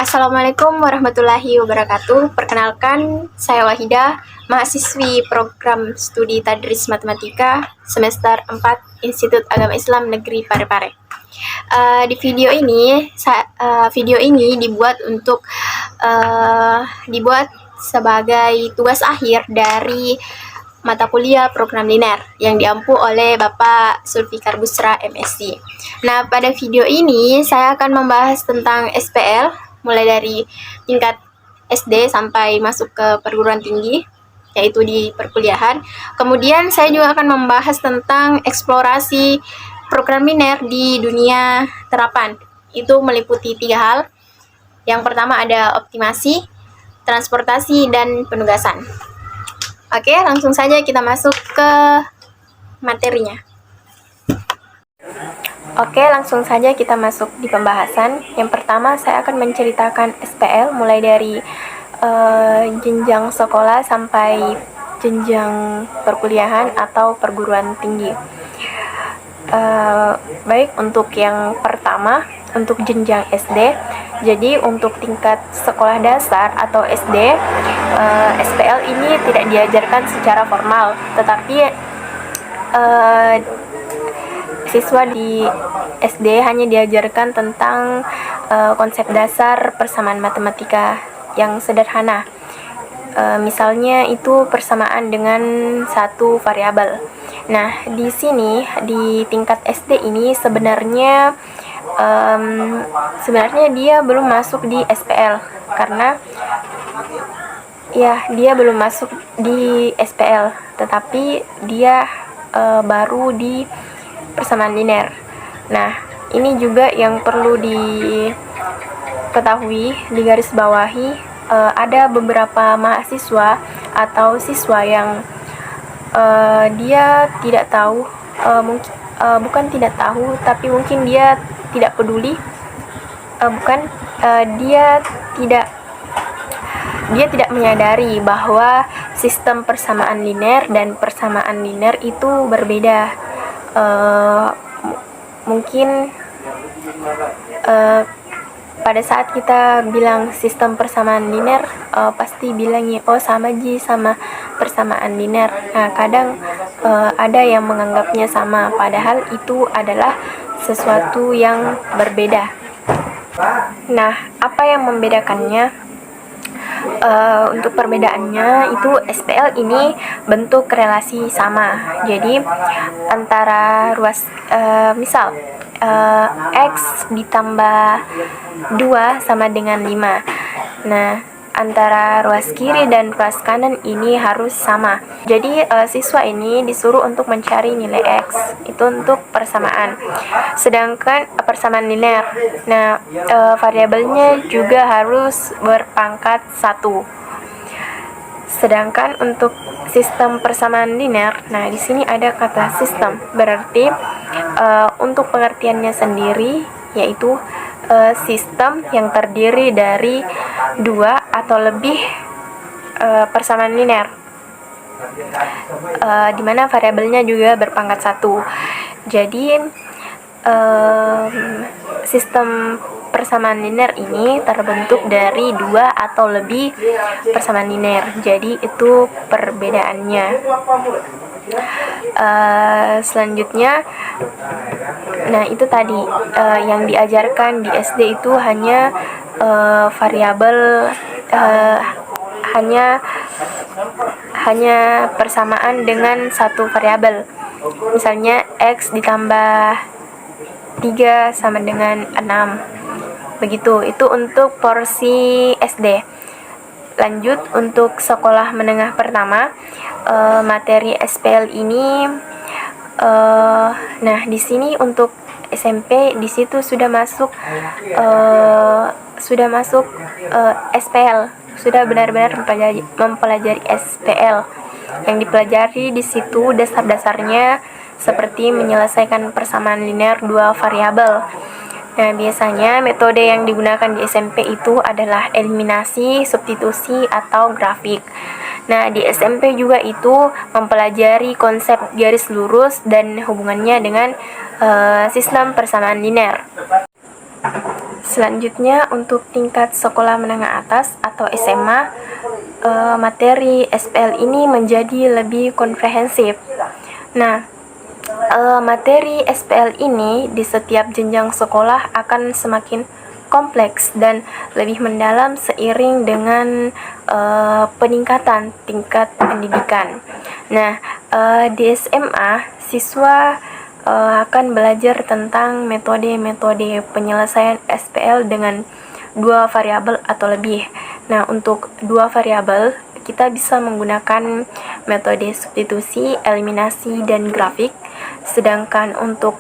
Assalamualaikum warahmatullahi wabarakatuh. Perkenalkan, saya Wahidah, mahasiswi program studi Tadris Matematika semester 4 Institut Agama Islam Negeri Parepare. Di video ini dibuat sebagai tugas akhir dari mata kuliah program linear yang diampu oleh Bapak Zulfikar Busra MSc. Nah, pada video ini saya akan membahas tentang SPL mulai dari tingkat SD sampai masuk ke perguruan tinggi, yaitu di perkuliahan. Kemudian saya juga akan membahas tentang eksplorasi program linear di dunia terapan. Itu meliputi 3 hal. Yang pertama ada optimasi, transportasi, dan penugasan. Oke, langsung saja kita masuk ke materinya. Oke, langsung saja kita masuk di pembahasan. Yang pertama, saya akan menceritakan SPL mulai dari jenjang sekolah sampai jenjang perkuliahan atau perguruan tinggi. Baik, untuk yang pertama, untuk jenjang SD. Jadi untuk tingkat sekolah dasar atau SD, SPL ini tidak diajarkan secara formal, tetapi siswa di SD hanya diajarkan tentang konsep dasar persamaan matematika yang sederhana. Misalnya itu persamaan dengan satu variabel. Nah, di sini di tingkat SD ini sebenarnya dia belum masuk di SPL karena dia belum masuk di SPL, tetapi dia baru di persamaan linear. Nah, ini juga yang perlu diketahui, digarisbawahi. Ada beberapa mahasiswa atau siswa yang dia tidak tahu, bukan tidak tahu, tapi mungkin dia tidak peduli, dia tidak menyadari bahwa sistem persamaan linear dan persamaan linear itu berbeda. Mungkin pada saat kita bilang sistem persamaan linear, pasti bilangnya sama persamaan linear. Nah, kadang ada yang menganggapnya sama, padahal itu adalah sesuatu yang berbeda. Nah, apa yang membedakannya? Untuk perbedaannya itu SPL ini bentuk relasi sama. Jadi antara ruas misal X ditambah 2 sama dengan 5. Nah, antara ruas kiri dan ruas kanan ini harus sama. Jadi siswa ini disuruh untuk mencari nilai X, itu untuk persamaan. Sedangkan persamaan linear, nah variabelnya juga harus berpangkat 1. Sedangkan untuk sistem persamaan linear, nah di sini ada kata sistem, berarti untuk pengertiannya sendiri yaitu sistem yang terdiri dari 2 atau lebih persamaan linear, di mana variabelnya juga berpangkat 1. Jadi sistem persamaan linear ini terbentuk dari 2 atau lebih persamaan linear. Jadi itu perbedaannya. Selanjutnya, nah itu tadi yang diajarkan di SD itu hanya variabel, hanya persamaan dengan satu variabel. Misalnya X ditambah 3 sama dengan 6. Begitu, itu untuk porsi SD. Lanjut untuk sekolah menengah pertama, materi SPL ini, nah di sini untuk SMP di situ sudah masuk SPL, sudah benar-benar mempelajari SPL. Yang dipelajari di situ dasar-dasarnya seperti menyelesaikan persamaan linear 2 variabel. Nah, biasanya metode yang digunakan di SMP itu adalah eliminasi, substitusi, atau grafik. Nah, di SMP juga itu mempelajari konsep garis lurus dan hubungannya dengan sistem persamaan linear. Selanjutnya untuk tingkat sekolah menengah atas atau SMA, materi SPL ini menjadi lebih komprehensif. Nah, materi SPL ini di setiap jenjang sekolah akan semakin kompleks dan lebih mendalam seiring dengan peningkatan tingkat pendidikan. Nah, di SMA siswa akan belajar tentang metode-metode penyelesaian SPL dengan dua variabel atau lebih. Nah, untuk dua variabel kita bisa menggunakan metode substitusi, eliminasi, dan grafik. Sedangkan untuk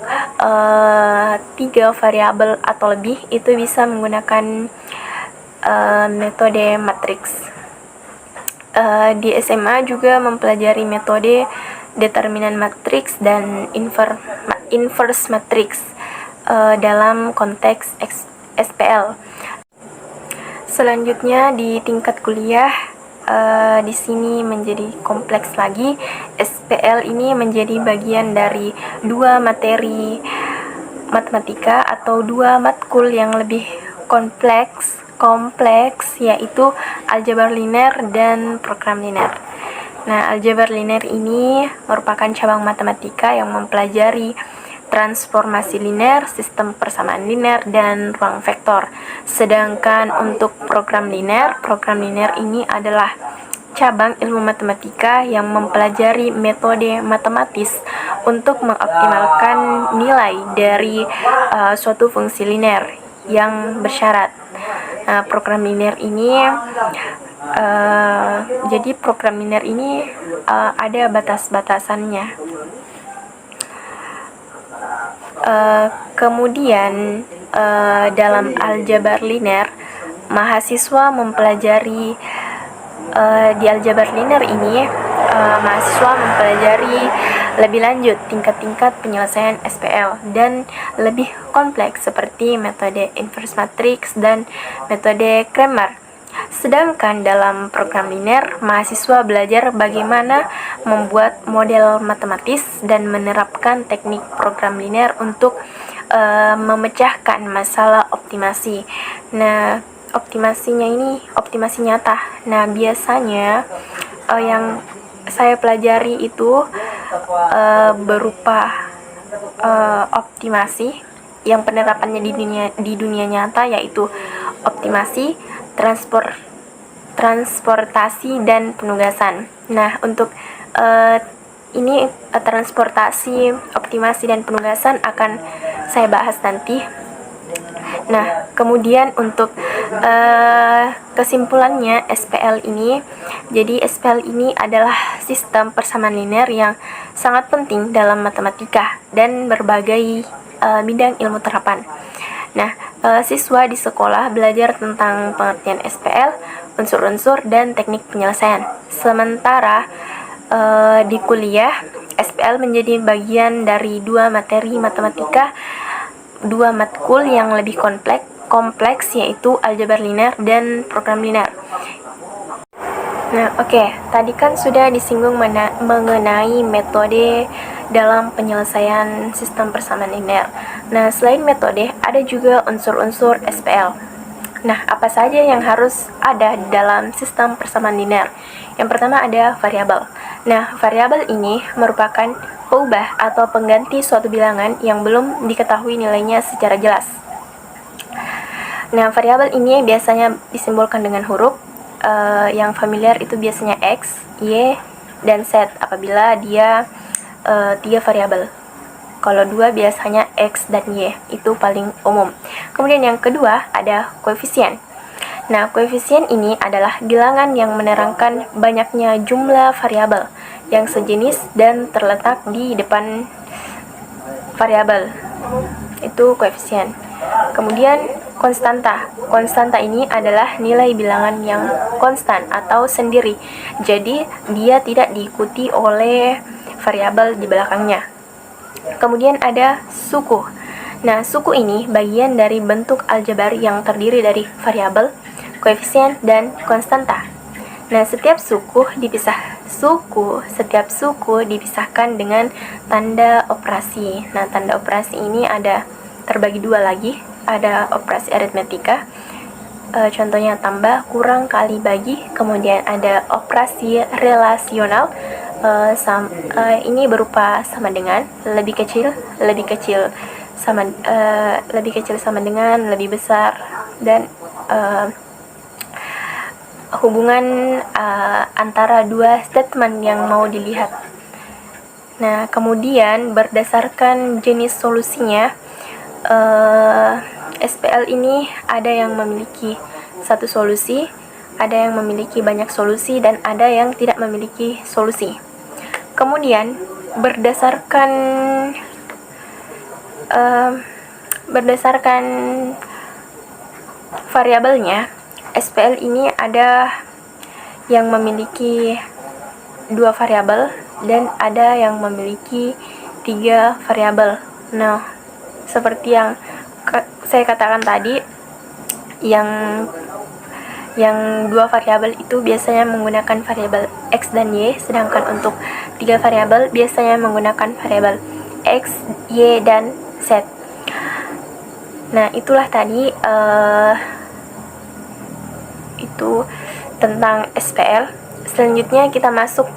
tiga variabel atau lebih itu bisa menggunakan metode matriks. Di SMA juga mempelajari metode determinan matriks dan inverse matriks dalam konteks SPL. Selanjutnya di tingkat kuliah, di sini menjadi kompleks lagi. SPL ini menjadi bagian dari dua materi matematika atau dua matkul yang lebih kompleks yaitu aljabar linear dan program linear. Nah, aljabar linear ini merupakan cabang matematika yang mempelajari transformasi linear, sistem persamaan linear, dan ruang vektor. Sedangkan untuk program linear ini adalah cabang ilmu matematika yang mempelajari metode matematis untuk mengoptimalkan nilai dari suatu fungsi linear yang bersyarat. Nah, program linear ini ada batas-batasannya. Kemudian dalam aljabar linear, mahasiswa mempelajari di aljabar linear ini mahasiswa mempelajari lebih lanjut tingkat-tingkat penyelesaian SPL dan lebih kompleks seperti metode inverse matrix dan metode Cramer. Sedangkan dalam program linear, mahasiswa belajar bagaimana membuat model matematis dan menerapkan teknik program linear untuk memecahkan masalah optimasi. Nah, optimasinya ini optimasi nyata. Nah, biasanya yang saya pelajari itu berupa optimasi yang penerapannya di dunia nyata, yaitu optimasi, transportasi, dan penugasan. Nah, untuk ini transportasi, optimasi, dan penugasan akan saya bahas nanti. Nah, kemudian untuk kesimpulannya SPL ini, jadi SPL ini adalah sistem persamaan linear yang sangat penting dalam matematika dan berbagai bidang ilmu terapan. Nah, siswa di sekolah belajar tentang pengertian SPL, unsur-unsur, dan teknik penyelesaian. Sementara di kuliah, SPL menjadi bagian dari dua materi matematika, dua matkul yang lebih kompleks yaitu aljabar linear dan program linear. Nah, tadi kan sudah disinggung mengenai metode dalam penyelesaian sistem persamaan linear. Nah, selain metode, ada juga unsur-unsur SPL. Nah, apa saja yang harus ada dalam sistem persamaan linear? Yang pertama ada variabel. Nah, variabel ini merupakan peubah atau pengganti suatu bilangan yang belum diketahui nilainya secara jelas. Nah, variabel ini biasanya disimbolkan dengan huruf. Yang familiar itu biasanya X, Y, dan Z apabila dia 3 variabel. Kalau 2 biasanya X dan Y, itu paling umum. Kemudian yang kedua ada koefisien. Nah, koefisien ini adalah bilangan yang menerangkan banyaknya jumlah variabel yang sejenis dan terletak di depan variabel. Itu koefisien. Kemudian konstanta. Konstanta ini adalah nilai bilangan yang konstan atau sendiri. Jadi, dia tidak diikuti oleh variabel di belakangnya. Kemudian ada suku. Nah, suku ini bagian dari bentuk aljabar yang terdiri dari variabel, koefisien, dan konstanta. Nah, setiap suku dipisahkan dengan tanda operasi. Nah, tanda operasi ini ada terbagi dua lagi. ada operasi aritmetika, contohnya tambah, kurang, kali, bagi. Kemudian ada operasi relasional, ini berupa sama dengan, lebih kecil sama dengan, lebih besar, dan hubungan antara dua statement yang mau dilihat. Nah, kemudian berdasarkan jenis solusinya, SPL ini ada yang memiliki satu solusi, ada yang memiliki banyak solusi, dan ada yang tidak memiliki solusi. Kemudian berdasarkan variabelnya, SPL ini ada yang memiliki 2 variabel dan ada yang memiliki 3 variabel. Nah, seperti yang saya katakan tadi, yang 2 variabel itu biasanya menggunakan variabel X dan Y, sedangkan untuk 3 variabel biasanya menggunakan variabel X, Y, dan Z. Nah, itulah tadi itu tentang SPL. Selanjutnya kita masuk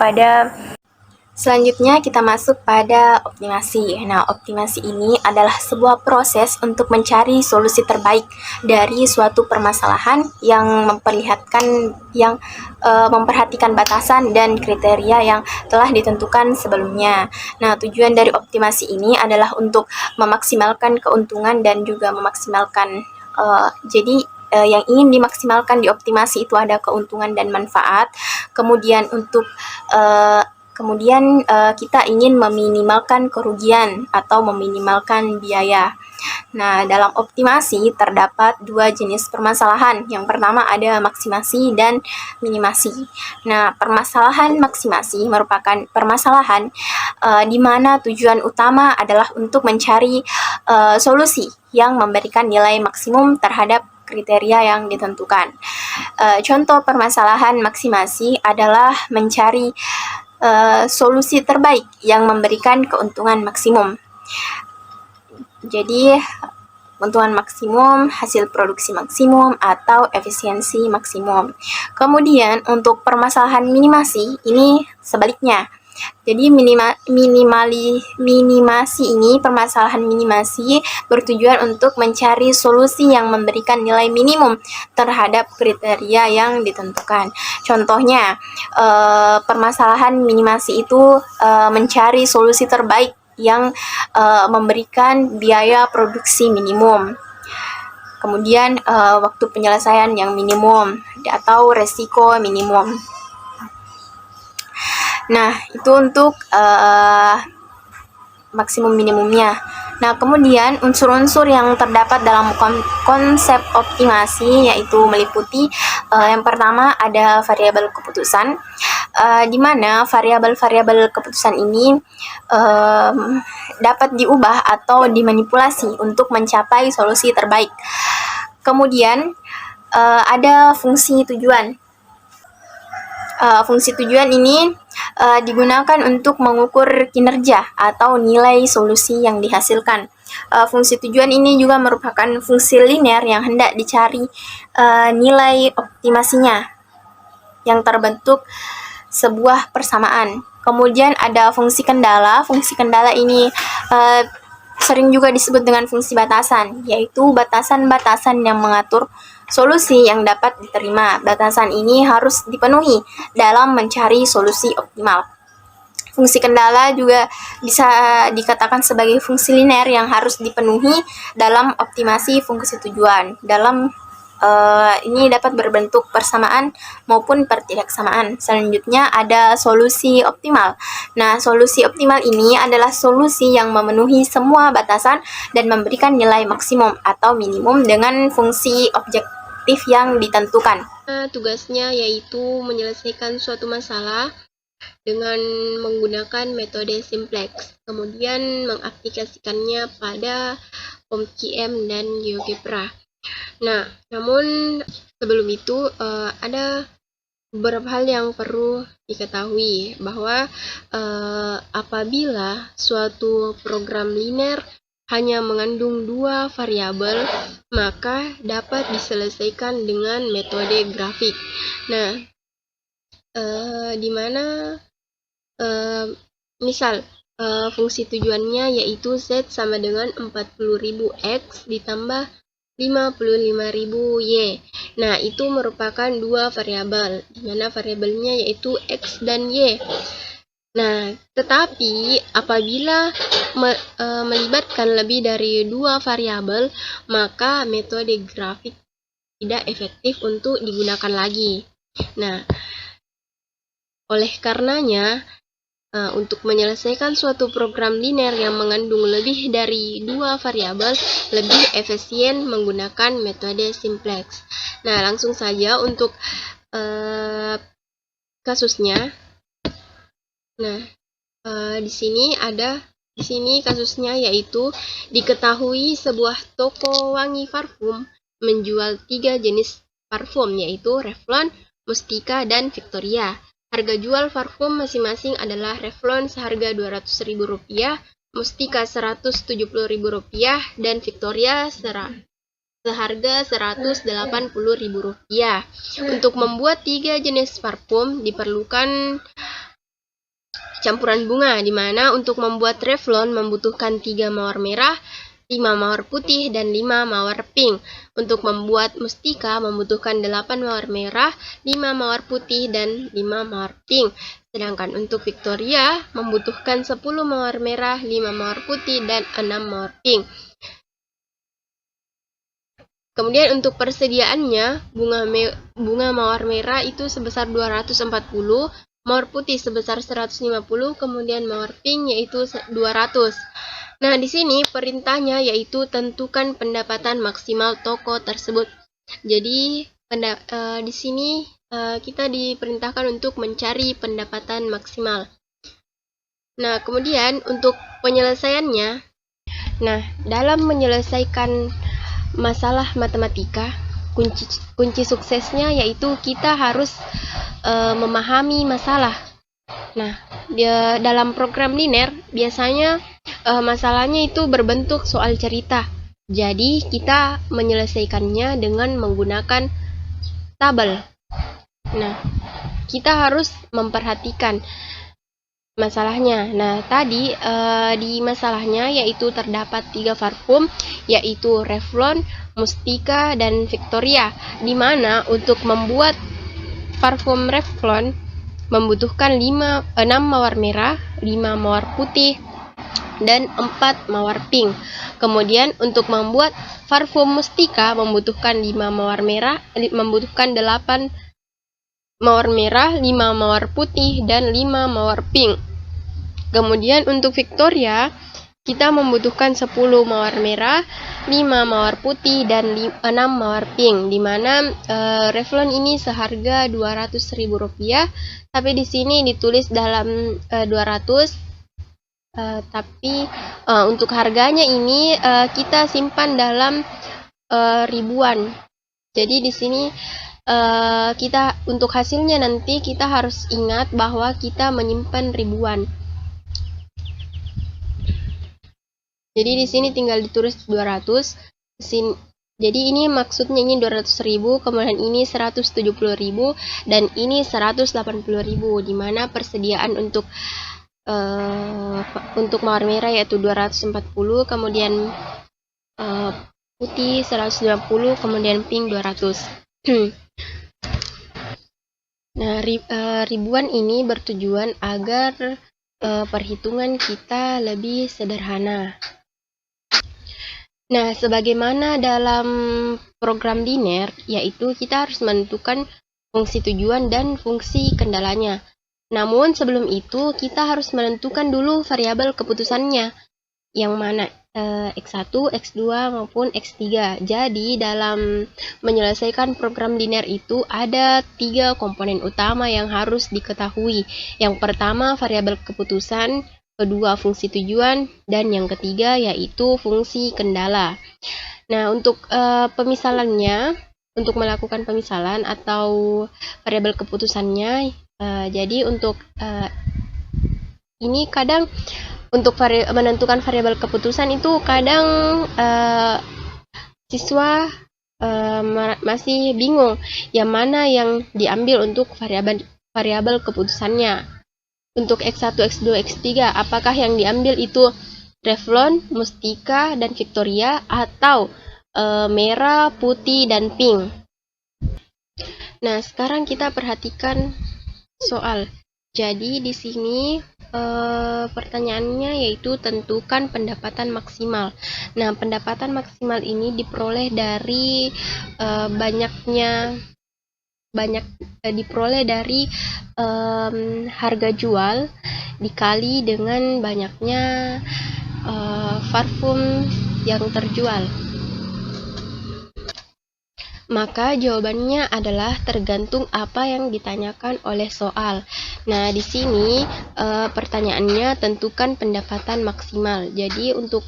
pada optimasi. Nah, optimasi ini adalah sebuah proses untuk mencari solusi terbaik dari suatu permasalahan yang memperhatikan batasan dan kriteria yang telah ditentukan sebelumnya. Nah, tujuan dari optimasi ini adalah untuk memaksimalkan keuntungan dan juga memaksimalkan yang ingin dimaksimalkan di optimasi itu ada keuntungan dan manfaat. Kemudian kita ingin meminimalkan kerugian atau meminimalkan biaya. Nah, dalam optimasi terdapat 2 jenis permasalahan. Yang pertama ada maksimasi dan minimasi. Nah, permasalahan maksimasi merupakan permasalahan di mana tujuan utama adalah untuk mencari solusi yang memberikan nilai maksimum terhadap kriteria yang ditentukan. Contoh permasalahan maksimasi adalah mencari solusi terbaik yang memberikan keuntungan maksimum. Jadi, keuntungan maksimum, hasil produksi maksimum, atau efisiensi maksimum. Kemudian, untuk permasalahan minimasi, ini sebaliknya. Jadi permasalahan minimasi bertujuan untuk mencari solusi yang memberikan nilai minimum terhadap kriteria yang ditentukan. Contohnya, permasalahan minimasi itu mencari solusi terbaik yang memberikan biaya produksi minimum. Kemudian waktu penyelesaian yang minimum atau resiko minimum. Nah, itu untuk maksimum minimumnya. Nah, kemudian unsur-unsur yang terdapat dalam konsep optimasi yaitu meliputi yang pertama ada variabel keputusan, di mana variabel-variabel keputusan ini dapat diubah atau dimanipulasi untuk mencapai solusi terbaik. Kemudian ada fungsi tujuan. Fungsi tujuan ini digunakan untuk mengukur kinerja atau nilai solusi yang dihasilkan. Fungsi tujuan ini juga merupakan fungsi linear yang hendak dicari nilai optimasinya yang terbentuk sebuah persamaan. Kemudian ada fungsi kendala. Fungsi kendala ini sering juga disebut dengan fungsi batasan, yaitu batasan-batasan yang mengatur solusi yang dapat diterima. Batasan ini harus dipenuhi dalam mencari solusi optimal. Fungsi kendala juga bisa dikatakan sebagai fungsi linear yang harus dipenuhi dalam optimasi fungsi tujuan. Ini dapat berbentuk persamaan maupun pertidaksamaan. Selanjutnya ada solusi optimal. Nah, solusi optimal ini adalah solusi yang memenuhi semua batasan dan memberikan nilai maksimum atau minimum dengan fungsi objektif yang ditentukan. Tugasnya yaitu menyelesaikan suatu masalah dengan menggunakan metode simplex, kemudian mengaplikasikannya pada POMQM dan GeoGebra. Nah, namun sebelum itu ada beberapa hal yang perlu diketahui bahwa apabila suatu program linear hanya mengandung dua variabel, maka dapat diselesaikan dengan metode grafik. Nah, di mana misal fungsi tujuannya yaitu Z sama dengan 40.000 X ditambah 55.000 Y. Nah, itu merupakan dua variabel, di mana variabelnya yaitu X dan Y. Nah, tetapi apabila melibatkan lebih dari dua variabel, maka metode grafik tidak efektif untuk digunakan lagi. Nah, oleh karenanya, untuk menyelesaikan suatu program linear yang mengandung lebih dari dua variabel, lebih efisien menggunakan metode simplex. Nah, langsung saja untuk kasusnya. Nah, di sini kasusnya yaitu diketahui sebuah toko wangi parfum menjual 3 jenis parfum yaitu Revlon, Mustika, dan Victoria. Harga jual parfum masing-masing adalah Revlon seharga Rp200.000, Mustika Rp170.000, dan Victoria seharga Rp180.000. Untuk membuat 3 jenis parfum diperlukan campuran bunga, di mana untuk membuat Revlon membutuhkan 3 mawar merah, 5 mawar putih, dan 5 mawar pink. Untuk membuat Mustika membutuhkan 8 mawar merah, 5 mawar putih, dan 5 mawar pink. Sedangkan untuk Victoria membutuhkan 10 mawar merah, 5 mawar putih, dan 6 mawar pink. Kemudian untuk persediaannya, bunga mawar merah itu sebesar 240, mawar putih sebesar 150, kemudian mawar pink yaitu 200. Nah, di sini perintahnya yaitu tentukan pendapatan maksimal toko tersebut. Jadi, di sini kita diperintahkan untuk mencari pendapatan maksimal. Nah, kemudian untuk penyelesaiannya, dalam menyelesaikan masalah matematika, kunci suksesnya yaitu kita harus memahami masalah. Nah, dalam program linear biasanya masalahnya itu berbentuk soal cerita. Jadi kita menyelesaikannya dengan menggunakan tabel. Nah, kita harus memperhatikan masalahnya. Nah, tadi di masalahnya yaitu terdapat 3 parfum yaitu Revlon, Mustika, dan Victoria, di mana untuk membuat parfum Revlon membutuhkan 6 mawar merah, 5 mawar putih, dan 4 mawar pink. Kemudian untuk membuat parfum Mustika membutuhkan 8 mawar merah, 5 mawar putih, dan 5 mawar pink. Kemudian untuk Victoria kita membutuhkan 10 mawar merah, 5 mawar putih, dan 6 mawar pink, di mana Revlon ini seharga Rp200.000, tapi di sini ditulis dalam 200, tapi untuk harganya ini kita simpan dalam ribuan. Jadi di sini kita untuk hasilnya nanti kita harus ingat bahwa kita menyimpan ribuan. Jadi di sini tinggal ditulis 200. Jadi ini maksudnya ini 200.000, kemudian ini 170.000, dan ini 180.000, di mana persediaan untuk mawar merah yaitu 240, kemudian putih 150, kemudian pink 200. Nah, ribuan ini bertujuan agar perhitungan kita lebih sederhana. Nah, sebagaimana dalam program linear, yaitu kita harus menentukan fungsi tujuan dan fungsi kendalanya. Namun sebelum itu, kita harus menentukan dulu variabel keputusannya, yang mana X1, X2, maupun X3. Jadi, dalam menyelesaikan program linear itu, ada 3 komponen utama yang harus diketahui. Yang pertama, variabel keputusan, kedua fungsi tujuan, dan yang ketiga yaitu fungsi kendala. Nah, untuk pemisalannya, untuk melakukan pemisalan atau variabel keputusannya, jadi untuk ini kadang untuk menentukan variabel keputusan itu kadang siswa masih bingung yang mana yang diambil untuk variabel keputusannya. Untuk X1, X2, X3, apakah yang diambil itu Revlon, Mustika, dan Victoria, atau merah, putih, dan pink? Nah, sekarang kita perhatikan soal. Jadi di sini pertanyaannya yaitu tentukan pendapatan maksimal. Nah, pendapatan maksimal ini diperoleh dari diperoleh dari harga jual dikali dengan banyaknya parfum yang terjual. Maka jawabannya adalah tergantung apa yang ditanyakan oleh soal. Nah, di sini pertanyaannya tentukan pendapatan maksimal. Jadi untuk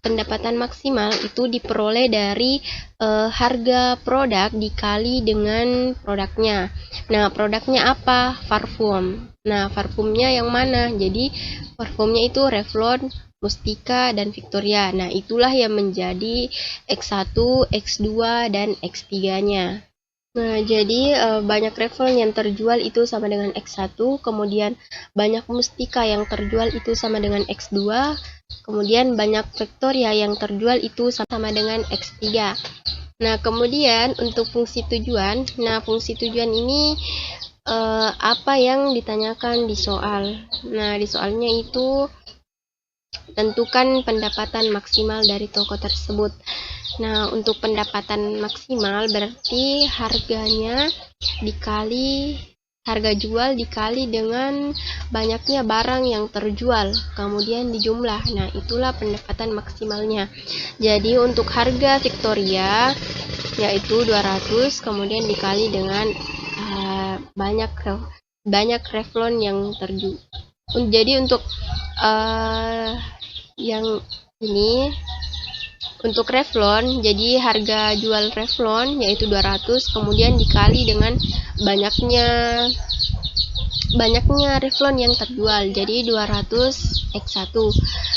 pendapatan maksimal itu diperoleh dari harga produk dikali dengan produknya. Nah, produknya apa? Parfum. Nah, parfumnya yang mana? Jadi parfumnya itu Revlon, Mustika, dan Victoria. Nah, itulah yang menjadi X1, X2, dan X3-nya. Nah, jadi banyak Revlon yang terjual itu sama dengan X1, kemudian banyak Mustika yang terjual itu sama dengan X2, kemudian banyak Victoria yang terjual itu sama dengan X3. Nah, kemudian untuk fungsi tujuan, fungsi tujuan ini apa yang ditanyakan di soal. Nah, di soalnya itu tentukan pendapatan maksimal dari toko tersebut. Nah, untuk pendapatan maksimal berarti harganya dikali harga jual dikali dengan banyaknya barang yang terjual, kemudian dijumlah. Nah, itulah pendapatan maksimalnya. Jadi untuk harga Victoria yaitu 200, kemudian dikali dengan banyak Revlon yang terjual. Jadi untuk yang ini untuk Revlon, jadi harga jual Revlon yaitu 200, kemudian dikali dengan banyaknya Revlon yang terjual, jadi 200 X1.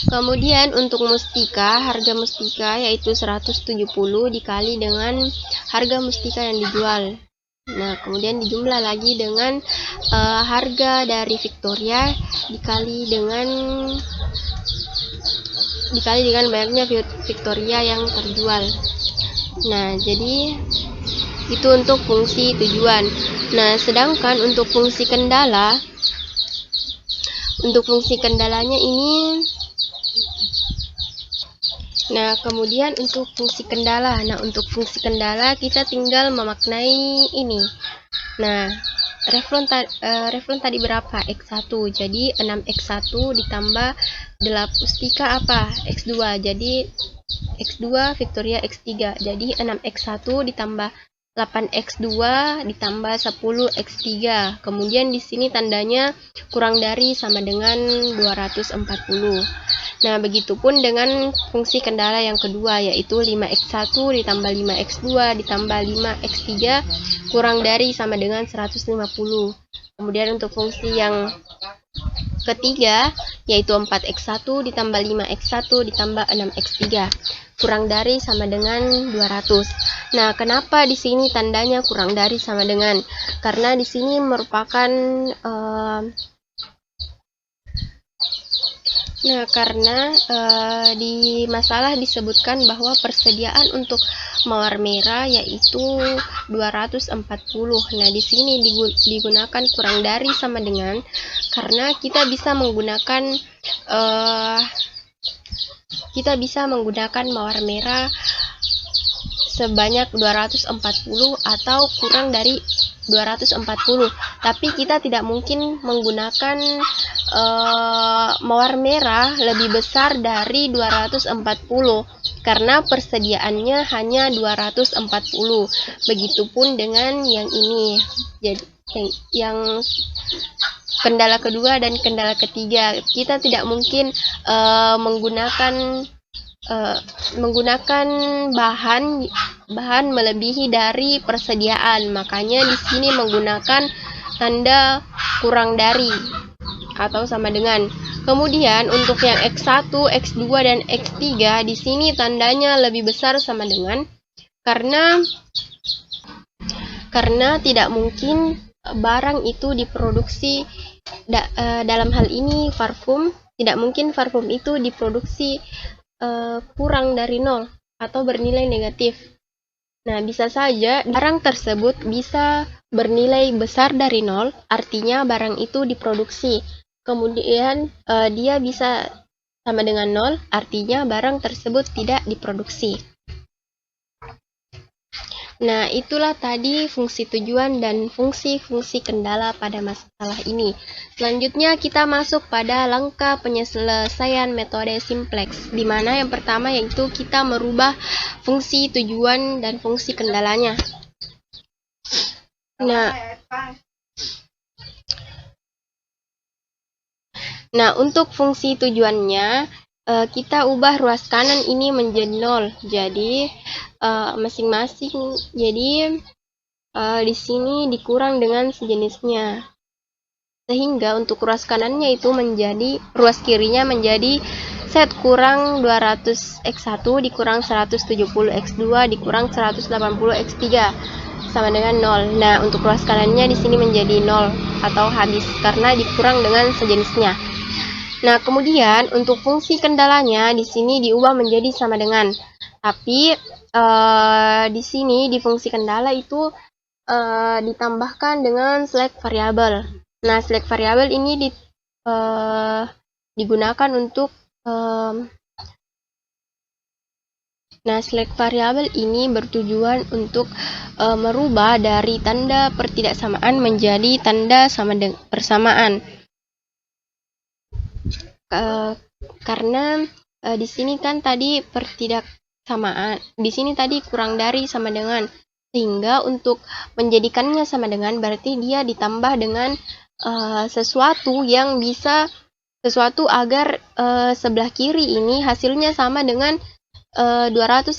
Kemudian untuk Mustika, harga Mustika yaitu 170 dikali dengan harga Mustika yang dijual. Nah, kemudian dijumlah lagi dengan harga dari Victoria dikali dengan banyaknya Victoria yang terjual. Nah, jadi itu untuk fungsi tujuan. Nah, sedangkan untuk fungsi kendala, untuk fungsi kendalanya ini, kemudian untuk fungsi kendala. Nah, untuk fungsi kendala kita tinggal memaknai ini. Nah, Revlon tadi berapa? X1. Jadi 6X1 ditambah 8 Mustika apa? X2. Jadi X2 Victoria X3. Jadi 6X1 ditambah 8X2 ditambah 10X3. Kemudian di sini tandanya kurang dari sama dengan 240. Nah, begitupun dengan fungsi kendala yang kedua yaitu 5X1 ditambah 5X2 ditambah 5X3 kurang dari sama dengan 150. Kemudian untuk fungsi yang ketiga yaitu 4X1 ditambah 5X1 ditambah 6X3 kurang dari sama dengan 200. Nah, kenapa di sini tandanya kurang dari sama dengan? Karena di sini merupakan karena di masalah disebutkan bahwa persediaan untuk mawar merah yaitu 240. Nah, di sini digunakan kurang dari sama dengan karena kita bisa menggunakan mawar merah sebanyak 240 atau kurang dari 240. Tapi kita tidak mungkin menggunakan mawar merah lebih besar dari 240 karena persediaannya hanya 240. Begitupun dengan yang ini. Jadi yang kendala kedua dan kendala ketiga, kita tidak mungkin menggunakan bahan melebihi dari persediaan. Makanya di sini menggunakan tanda kurang dari atau sama dengan. Kemudian untuk yang X1, X2, dan X3 di sini tandanya lebih besar sama dengan karena tidak mungkin barang itu diproduksi dalam hal ini parfum, tidak mungkin parfum itu diproduksi kurang dari 0 atau bernilai negatif. Nah, bisa saja barang tersebut bisa bernilai besar dari 0, artinya barang itu diproduksi. Kemudian dia bisa sama dengan 0, artinya barang tersebut tidak diproduksi. Nah, itulah tadi fungsi tujuan dan fungsi-fungsi kendala pada masalah ini. Selanjutnya kita masuk pada langkah penyelesaian metode simplex, di mana yang pertama yaitu kita merubah fungsi tujuan dan fungsi kendalanya. Nah, untuk fungsi tujuannya, kita ubah ruas kanan ini menjadi 0. Jadi, masing-masing, jadi di sini dikurang dengan sejenisnya. Sehingga untuk ruas kanannya itu menjadi, ruas kirinya menjadi set kurang 200 X1 dikurang 170 X2 dikurang 180 X3 sama dengan 0. Nah, untuk ruas kanannya di sini menjadi 0 atau habis karena dikurang dengan sejenisnya. Nah, kemudian untuk fungsi kendalanya di sini diubah menjadi sama dengan. Tapi di sini di fungsi kendala itu ditambahkan dengan select variabel. Nah, select variabel ini digunakan untuk select variabel ini bertujuan untuk merubah dari tanda pertidaksamaan menjadi tanda persamaan. Karena di sini kan tadi pertidaksamaan, di sini tadi kurang dari sama dengan, sehingga untuk menjadikannya sama dengan berarti dia ditambah dengan sesuatu agar sebelah kiri ini hasilnya sama dengan 240,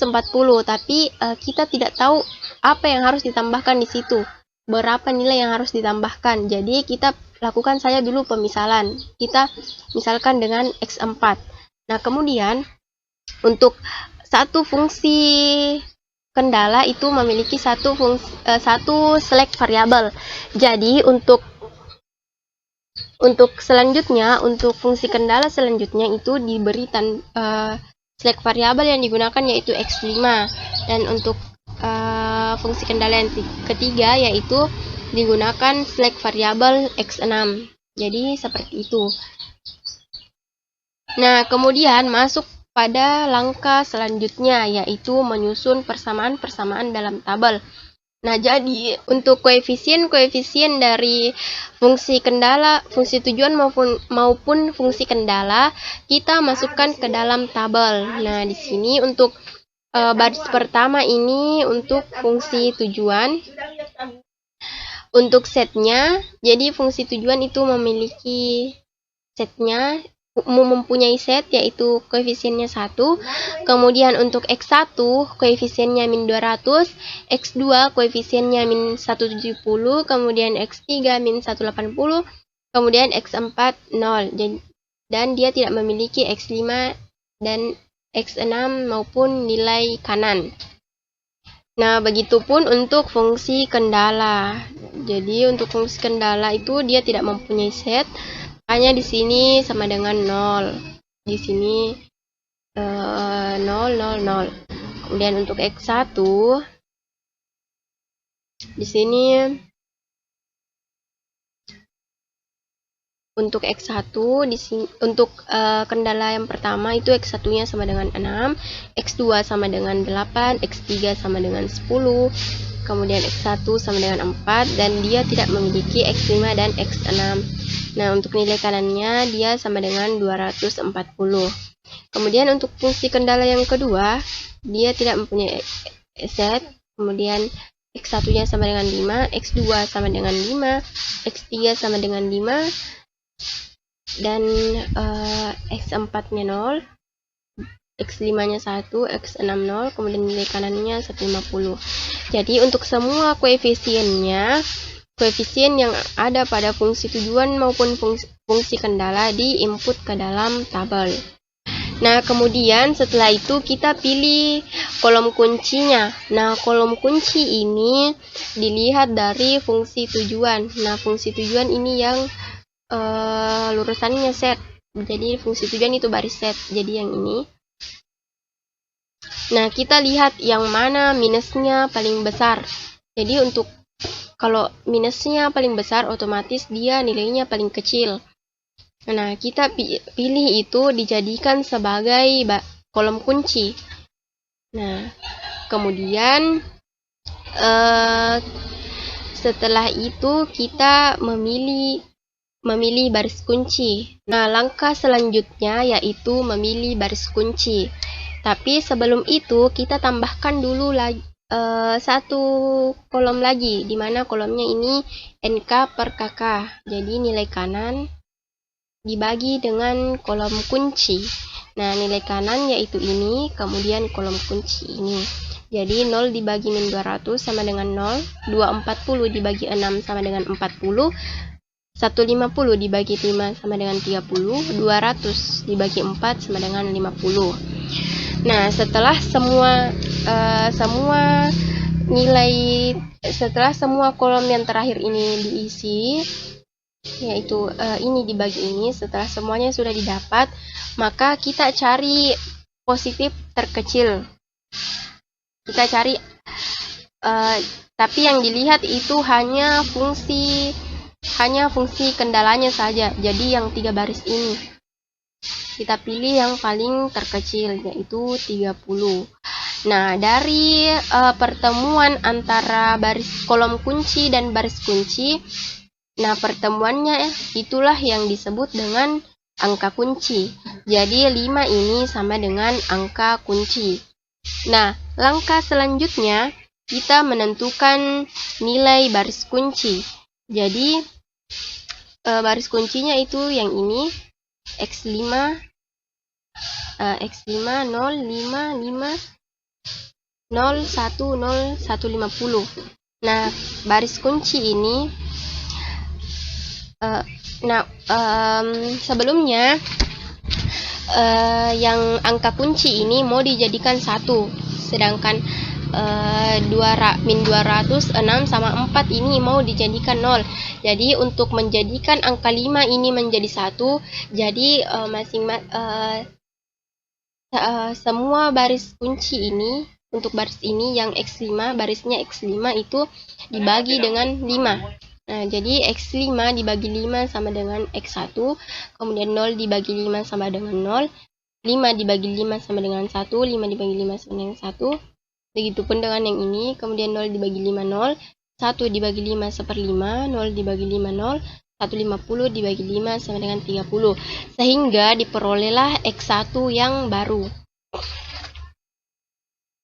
tapi kita tidak tahu apa yang harus ditambahkan di situ, berapa nilai yang harus ditambahkan. Jadi kita lakukan saja dulu pemisalan. Kita misalkan dengan X4. Nah, kemudian untuk satu fungsi kendala itu memiliki satu select variabel. Jadi untuk selanjutnya, untuk fungsi kendala selanjutnya itu diberi select variabel yang digunakan yaitu X5, dan untuk fungsi kendala yang ketiga yaitu digunakan select variabel X6. Jadi seperti itu. Nah, kemudian masuk pada langkah selanjutnya yaitu menyusun persamaan-persamaan dalam tabel. Nah, jadi untuk koefisien dari fungsi kendala, fungsi tujuan maupun fungsi kendala kita masukkan ke dalam tabel. Nah, di sini untuk baris pertama ini untuk fungsi tujuan. Untuk setnya, jadi fungsi tujuan itu memiliki setnya, mempunyai set yaitu koefisiennya 1. Kemudian untuk X1 koefisiennya min 200, X2 koefisiennya min 170, kemudian X3 min 180, kemudian X4 0. Dan dia tidak memiliki X5 dan X6 maupun nilai kanan. Nah, begitupun untuk fungsi kendala. Jadi untuk fungsi kendala itu dia tidak mempunyai set, hanya di sini sama dengan 0. Di sini 0 0 0. Kemudian untuk X1 di sini untuk X1 di sini untuk kendala yang pertama itu X1-nya sama dengan 6, X2 sama dengan 8, X3 sama dengan 10, kemudian X1 sama dengan 4, dan dia tidak memiliki X5 dan X6. Nah, untuk nilai kanannya dia sama dengan 240. Kemudian untuk fungsi kendala yang kedua, dia tidak mempunyai set, kemudian X1-nya sama dengan 5, X2 sama dengan 5, X3 sama dengan 5, dan X4-nya 0, X5-nya 1, X6 0, kemudian nilai kanannya 150. Jadi untuk semua koefisiennya koefisien yang ada pada fungsi tujuan maupun fungsi kendala di input ke dalam tabel. Nah, kemudian setelah itu kita pilih kolom kuncinya. Nah, kolom kunci ini dilihat dari fungsi tujuan. Nah, fungsi tujuan ini yang lurusannya set. Jadi fungsi tujuan itu baris set. Jadi yang ini. Nah, kita lihat yang mana minusnya paling besar. Jadi untuk kalau minusnya paling besar, otomatis dia nilainya paling kecil. Nah, kita pilih itu dijadikan sebagai kolom kunci. Nah, kemudian setelah itu kita memilih baris kunci. Nah, langkah selanjutnya yaitu memilih baris kunci. Tapi sebelum itu kita tambahkan dulu lagi satu kolom lagi, di mana kolomnya ini NK per KK. Jadi nilai kanan dibagi dengan kolom kunci. Nah, nilai kanan yaitu ini, kemudian kolom kunci ini. Jadi 0 dibagi min 200 sama dengan 0, 240 dibagi 6 sama dengan 40, 150 dibagi 5 sama dengan 30, 200 dibagi 4 sama dengan 50. Nah, setelah semua kolom yang terakhir ini diisi, yaitu ini dibagi ini, setelah semuanya sudah didapat, maka kita cari positif terkecil. Kita cari, tapi yang dilihat itu hanya fungsi kendalanya saja. Jadi yang 3 baris ini. Kita pilih yang paling terkecil, yaitu 30. Nah, dari pertemuan antara kolom kunci dan baris kunci, nah pertemuannya itulah yang disebut dengan angka kunci. Jadi 5 ini sama dengan angka kunci. Nah, langkah selanjutnya kita menentukan nilai baris kunci. Jadi baris kuncinya itu yang ini, X5 0 5 5 0 1 0 1 50. Nah, baris kunci ini sebelumnya yang angka kunci ini mau dijadikan 1, sedangkan min 206 sama 4 ini mau dijadikan 0. Jadi untuk menjadikan angka 5 ini menjadi 1, jadi semua baris kunci ini, untuk baris ini yang X5, barisnya X5 itu dibagi dengan 5. Nah, jadi X5 dibagi 5 sama dengan X1, kemudian 0 dibagi 5 sama dengan 0, 5 dibagi 5 sama dengan 1, 5 dibagi 5 sama dengan 1, begitupun dengan yang ini, kemudian 0 dibagi 5, 0, 1 dibagi 5 1/5, 0 dibagi 5, 0, 150 dibagi 5 sama dengan 30, sehingga diperolehlah X1 yang baru.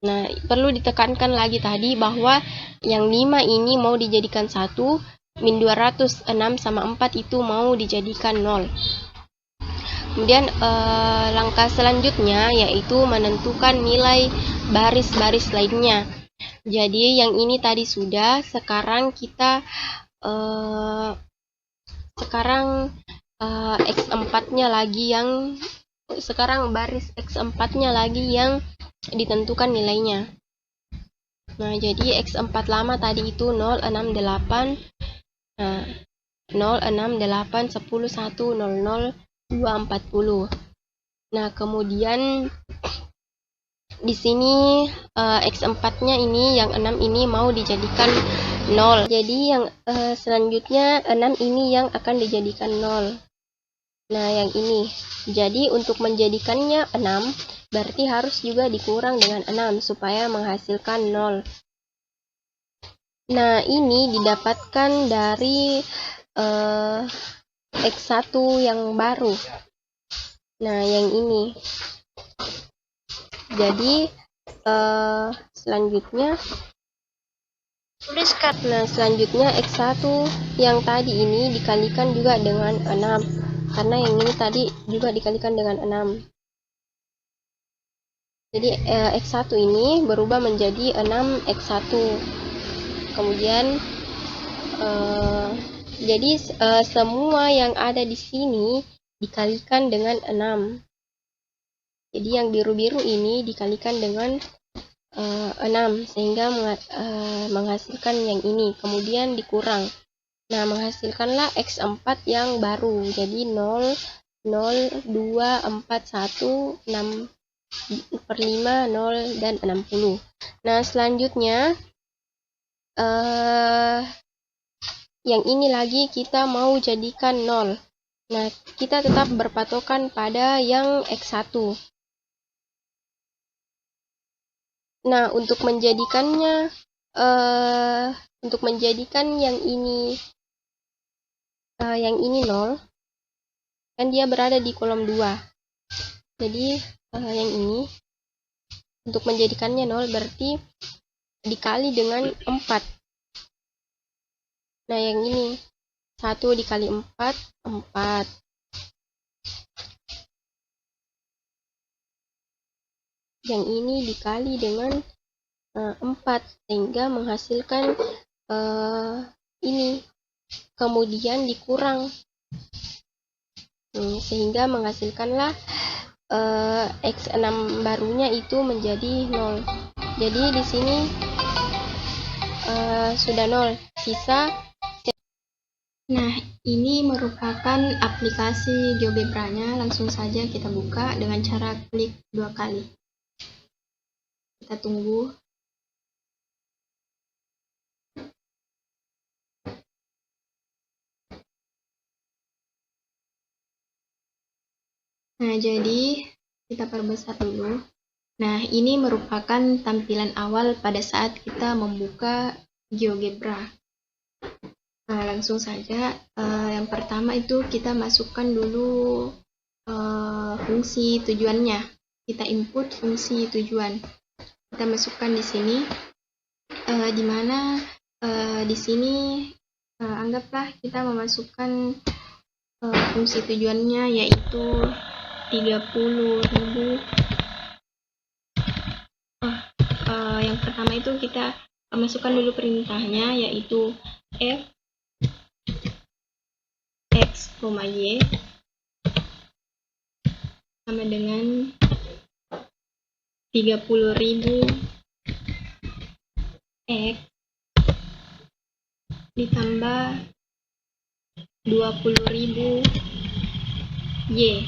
Nah, perlu ditekankan lagi tadi bahwa yang 5 ini mau dijadikan 1, min 206 sama 4 itu mau dijadikan 0. Kemudian langkah selanjutnya yaitu menentukan nilai baris-baris lainnya. Jadi yang ini tadi sudah, sekarang kita X4-nya lagi yang baris X4-nya lagi yang ditentukan nilainya. Nah, jadi X4 lama tadi itu 0, 6, 8, 0, 6, 8, 10, 1, 0, 0, 2, 40. Nah, kemudian di sini X4-nya ini yang 6 ini mau dijadikan 0. Jadi yang selanjutnya 6 ini yang akan dijadikan 0. Nah, yang ini. Jadi untuk menjadikannya 6 berarti harus juga dikurang dengan 6 supaya menghasilkan 0. Nah, ini didapatkan dari X1 yang baru. Nah, yang ini. Jadi selanjutnya X1 yang tadi ini dikalikan juga dengan 6, karena yang ini tadi juga dikalikan dengan 6. Jadi X1 ini berubah menjadi 6 X1. Kemudian Jadi semua yang ada di sini dikalikan dengan 6. Jadi yang biru-biru ini dikalikan dengan 6 sehingga menghasilkan yang ini. Kemudian dikurang. Nah, menghasilkanlah X4 yang baru. Jadi 0, 0, 2, 4, 1, 6 per 5, 0, dan 60. Nah, selanjutnya yang ini lagi kita mau jadikan 0. Nah, kita tetap berpatokan pada yang X1. Nah, untuk menjadikan yang ini 0, kan dia berada di kolom 2. Jadi yang ini untuk menjadikannya 0 berarti dikali dengan 4. Nah, yang ini 1 dikali 4, 4. Yang ini dikali dengan 4 sehingga menghasilkan ini. Kemudian dikurang sehingga menghasilkanlah X6 barunya itu menjadi 0. Jadi di sini sudah 0, sisa. Nah, ini merupakan aplikasi GeoGebra-nya. Langsung saja kita buka dengan cara klik 2 kali. Kita tunggu. Nah, jadi kita perbesar dulu. Nah, ini merupakan tampilan awal pada saat kita membuka GeoGebra. Nah, langsung saja. Yang pertama itu kita masukkan dulu fungsi tujuannya. Kita input fungsi tujuan. Kita masukkan di sini. Di mana di sini anggaplah kita memasukkan fungsi tujuannya yaitu 30.000. Yang pertama itu kita masukkan dulu perintahnya yaitu f x, y sama dengan 30.000 x ditambah 20.000 y.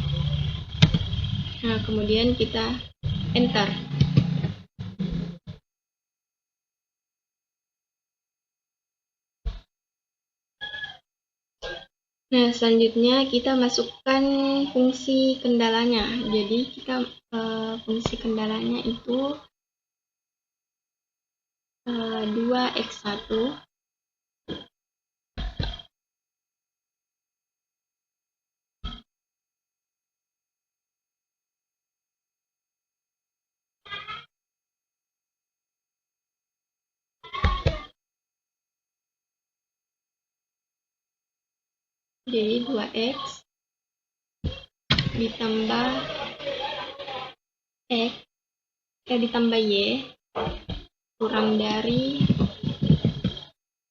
Nah, kemudian kita enter. Nah, selanjutnya kita masukkan fungsi kendalanya. Jadi kita fungsi kendalanya itu 2x1 jadi 2x ditambah ditambah y kurang dari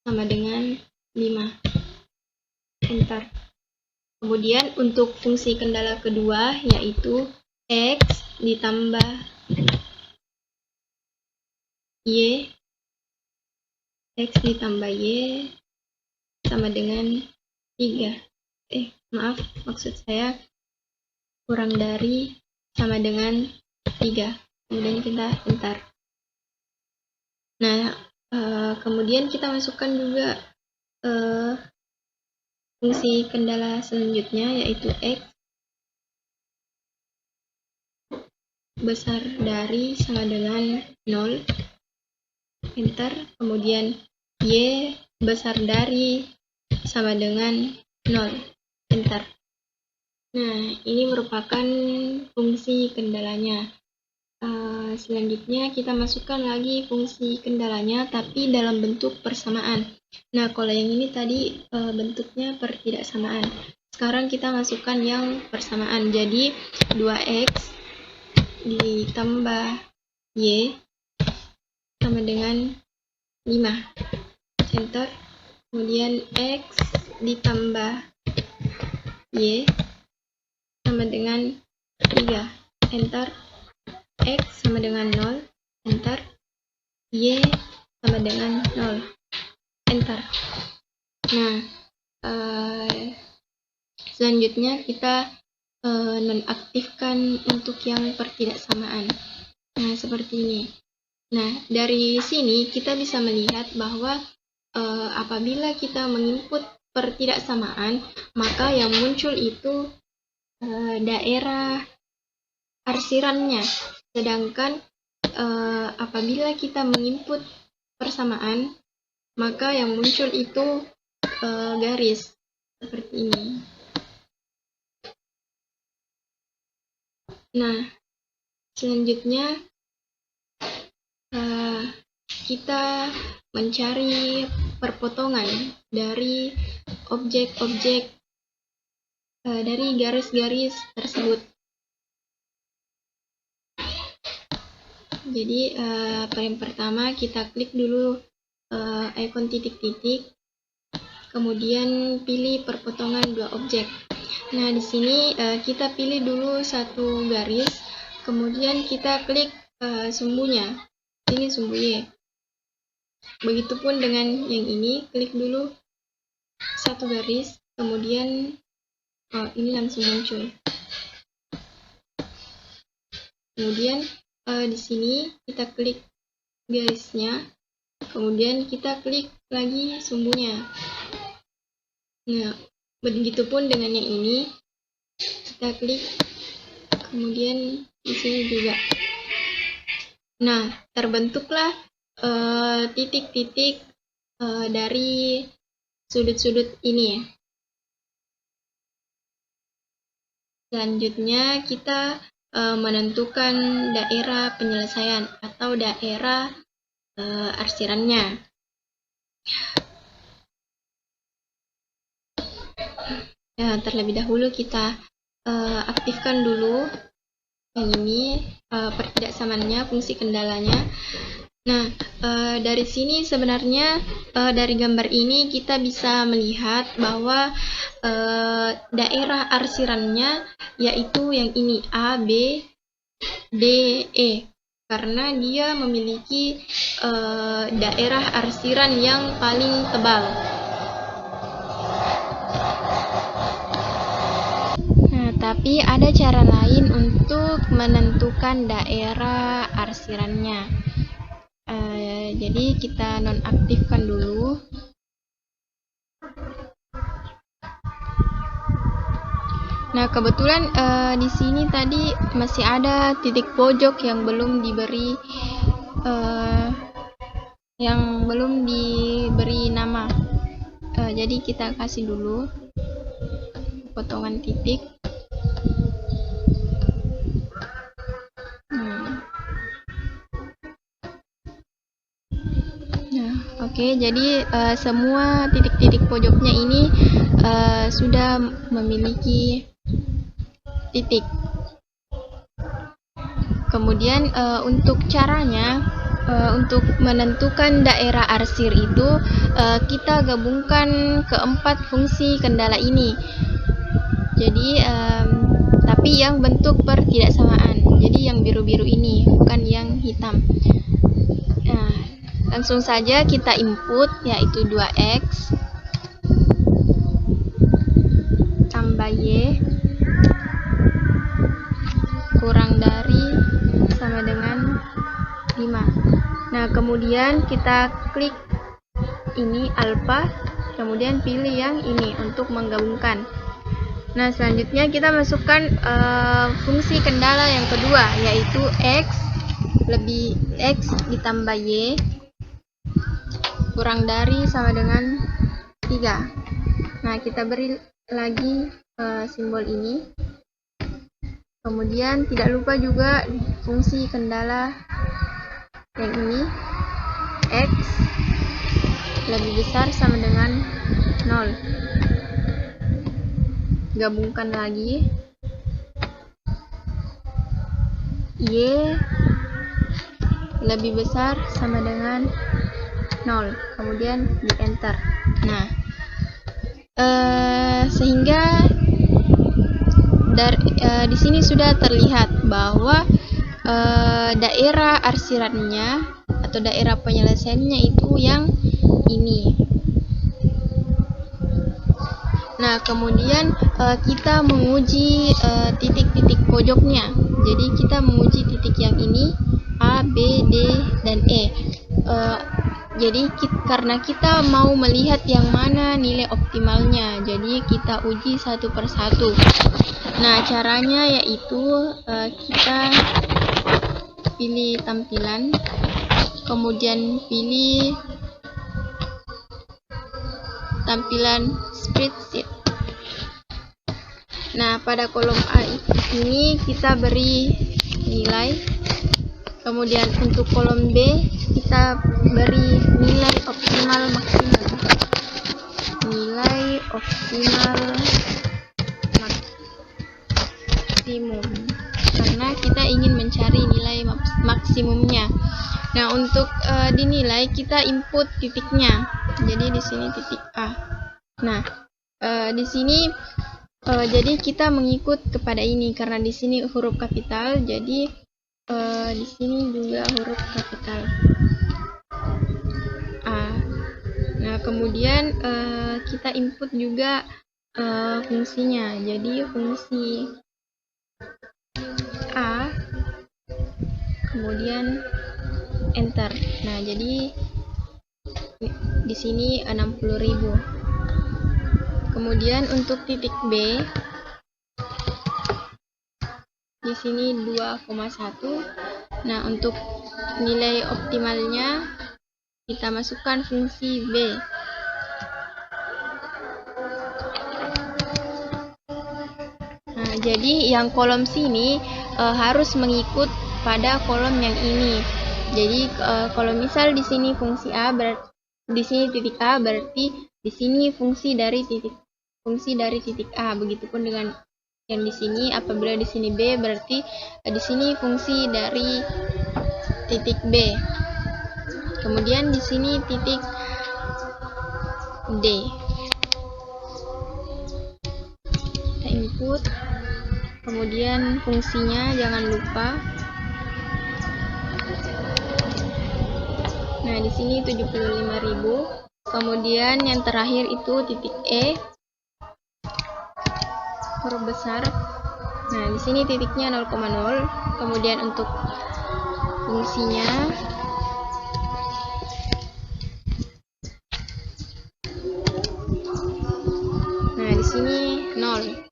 sama dengan 5. Enter. Kemudian untuk fungsi kendala kedua yaitu x ditambah y, x ditambah y sama dengan 3. Maaf, maksud saya kurang dari sama dengan 3. Kemudian kita enter. Nah, kemudian kita masukkan juga fungsi kendala selanjutnya yaitu x besar dari sama dengan 0. Enter. Kemudian y besar dari sama dengan 0. Enter. Nah, ini merupakan fungsi kendalanya. Selanjutnya kita masukkan lagi fungsi kendalanya tapi dalam bentuk persamaan. Nah, kalau yang ini tadi bentuknya pertidaksamaan. Sekarang kita masukkan yang persamaan. Jadi 2x ditambah y sama dengan 5. Enter. kemudian X ditambah Y sama dengan 3, enter. X sama dengan 0, enter. Y sama dengan 0, enter. Nah, selanjutnya kita nonaktifkan untuk yang pertidaksamaan. Nah, seperti ini. Nah, dari sini kita bisa melihat bahwa apabila kita menginput pertidaksamaan, maka yang muncul itu daerah arsirannya. Sedangkan apabila kita menginput persamaan, maka yang muncul itu garis seperti ini. Nah, selanjutnya kita mencari perpotongan dari objek-objek dari garis-garis tersebut. Jadi yang pertama kita klik dulu ikon titik-titik, kemudian pilih perpotongan dua objek. Nah, di sini kita pilih dulu satu garis, kemudian kita klik sumbunya. Ini sumbu Y. Begitupun dengan yang ini, klik dulu satu garis, kemudian ini langsung muncul. Kemudian di sini kita klik garisnya, kemudian kita klik lagi sumbunya. Nah, begitupun dengan yang ini, kita klik, kemudian di sini juga. Nah, terbentuklah titik-titik dari sudut-sudut ini. Selanjutnya kita menentukan daerah penyelesaian atau daerah arsirannya. Nah, terlebih dahulu kita aktifkan dulu yang ini pertidaksamaannya, fungsi kendalanya. Nah, dari sini sebenarnya dari gambar ini kita bisa melihat bahwa daerah arsirannya yaitu yang ini A, B, D, E, karena dia memiliki daerah arsiran yang paling tebal. Nah, tapi ada cara lain untuk menentukan daerah arsirannya. Jadi kita nonaktifkan dulu. Nah, kebetulan di sini tadi masih ada titik pojok yang belum diberi nama. Jadi kita kasih dulu potongan titik. Oke, jadi semua titik-titik pojoknya ini sudah memiliki titik. Kemudian untuk caranya, untuk menentukan daerah arsir itu kita gabungkan keempat fungsi kendala ini. Jadi tapi yang bentuk pertidaksamaan. Jadi yang biru-biru ini, bukan yang hitam. Nah, langsung saja kita input, yaitu 2x tambah y kurang dari sama dengan 5. Nah, kemudian kita klik ini alpha, kemudian pilih yang ini untuk menggabungkan. Nah, selanjutnya kita masukkan fungsi kendala yang kedua, yaitu x ditambah y kurang dari sama dengan 3. Nah, kita beri lagi simbol ini. Kemudian tidak lupa juga fungsi kendala yang ini, x lebih besar sama dengan 0. Gabungkan lagi, y lebih besar sama dengan 0, kemudian di enter. Nah, sehingga di sini sudah terlihat bahwa daerah arsirannya atau daerah penyelesaiannya itu yang ini. Nah, kemudian kita menguji titik-titik pojoknya. Jadi kita menguji titik yang ini A, B, D, dan E. Jadi karena kita mau melihat yang mana nilai optimalnya, jadi kita uji satu persatu. Nah, caranya yaitu kita pilih tampilan, kemudian pilih tampilan spreadsheet. Nah, pada kolom A ini kita beri nilai, kemudian untuk kolom B kita beri nilai optimal maksimum. Nilai optimal maksimum, karena kita ingin mencari nilai maksimumnya. Nah, untuk dinilai kita input titiknya. Jadi di sini titik A. Nah, di sini jadi kita mengikut kepada ini karena di sini huruf kapital, jadi di sini juga huruf kapital A. Nah, kemudian kita input juga fungsinya. Jadi fungsi A, kemudian enter. Nah, jadi di sini 60.000. Kemudian untuk titik B di sini 2,1. Nah, untuk nilai optimalnya kita masukkan fungsi B. Nah, jadi yang kolom sini harus mengikut pada kolom yang ini. Jadi kalau misal di sini fungsi A, di sini titik A, berarti di sini fungsi dari titik A. Begitupun dengan yang di sini, apabila di sini B, berarti di sini fungsi dari titik B. Kemudian di sini titik D. Kita input, kemudian fungsinya jangan lupa. Nah, di sini 75.000. Kemudian yang terakhir itu titik E, huruf besar. Nah, di sini titiknya 0,0. Kemudian untuk fungsinya di sini 0.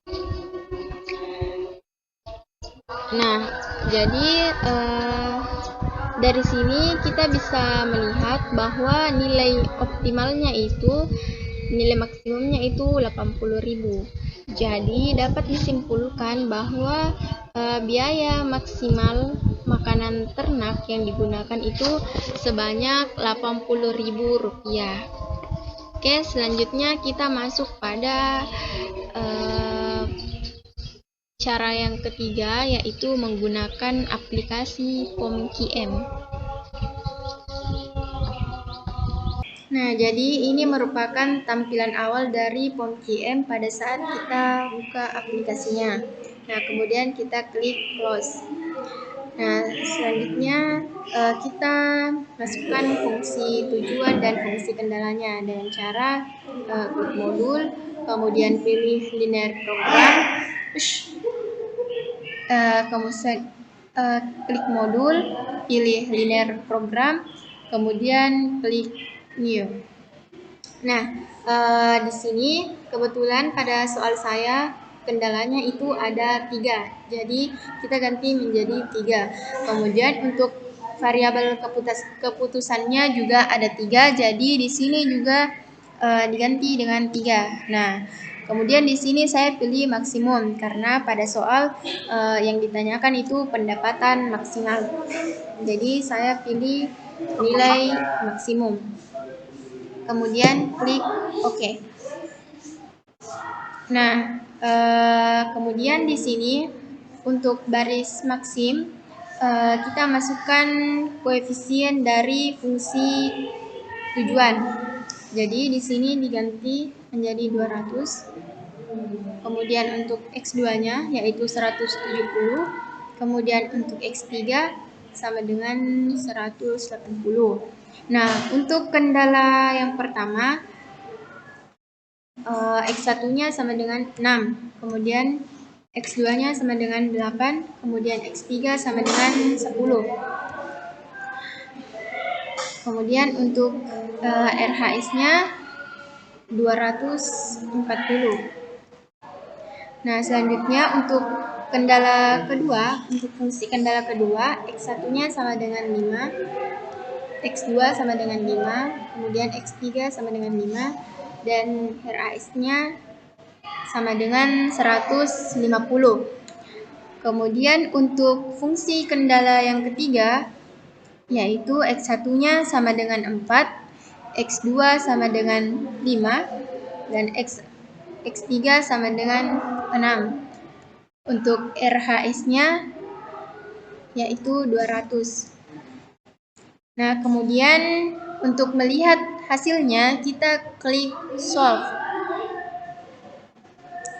Nah, jadi dari sini kita bisa melihat bahwa nilai optimalnya itu, nilai maksimumnya itu 80.000. Jadi dapat disimpulkan bahwa biaya maksimal makanan ternak yang digunakan itu sebanyak Rp80.000. Oke, selanjutnya kita masuk pada cara yang ketiga, yaitu menggunakan aplikasi POMQM. Nah, jadi ini merupakan tampilan awal dari POMQM pada saat kita buka aplikasinya. Nah, kemudian kita klik close. Nah, selanjutnya kita masukkan fungsi tujuan dan fungsi kendalanya dengan cara klik modul, kemudian pilih linear program, kemudian klik modul, pilih linear program, kemudian klik new. Nah, di sini kebetulan pada soal saya kendalanya itu ada 3, jadi kita ganti menjadi 3. Kemudian untuk variabel keputusannya juga ada 3, jadi di sini juga diganti dengan 3. Nah, kemudian di sini saya pilih maksimum karena pada soal yang ditanyakan itu pendapatan maksimal. Jadi saya pilih nilai maksimum. Kemudian klik OK. Nah, kemudian di sini untuk baris maksim kita masukkan koefisien dari fungsi tujuan. Jadi di sini diganti menjadi 200. Kemudian untuk X2-nya yaitu 170. Kemudian untuk X3 sama dengan 180. Nah, untuk kendala yang pertama, X1-nya sama dengan 6. Kemudian X2-nya sama dengan 8. Kemudian X3 sama dengan 10. Kemudian untuk RHS-nya 240. Nah, selanjutnya untuk kendala kedua, untuk fungsi kendala kedua, X1-nya sama dengan 5, X2 sama dengan 5, kemudian X3 sama dengan 5, dan RAS-nya sama dengan 150. Kemudian untuk fungsi kendala yang ketiga, yaitu X1-nya sama dengan 4, X2 sama dengan 5, dan X3 sama dengan 6. Untuk RHS-nya yaitu 200. Nah, kemudian untuk melihat hasilnya, kita klik solve.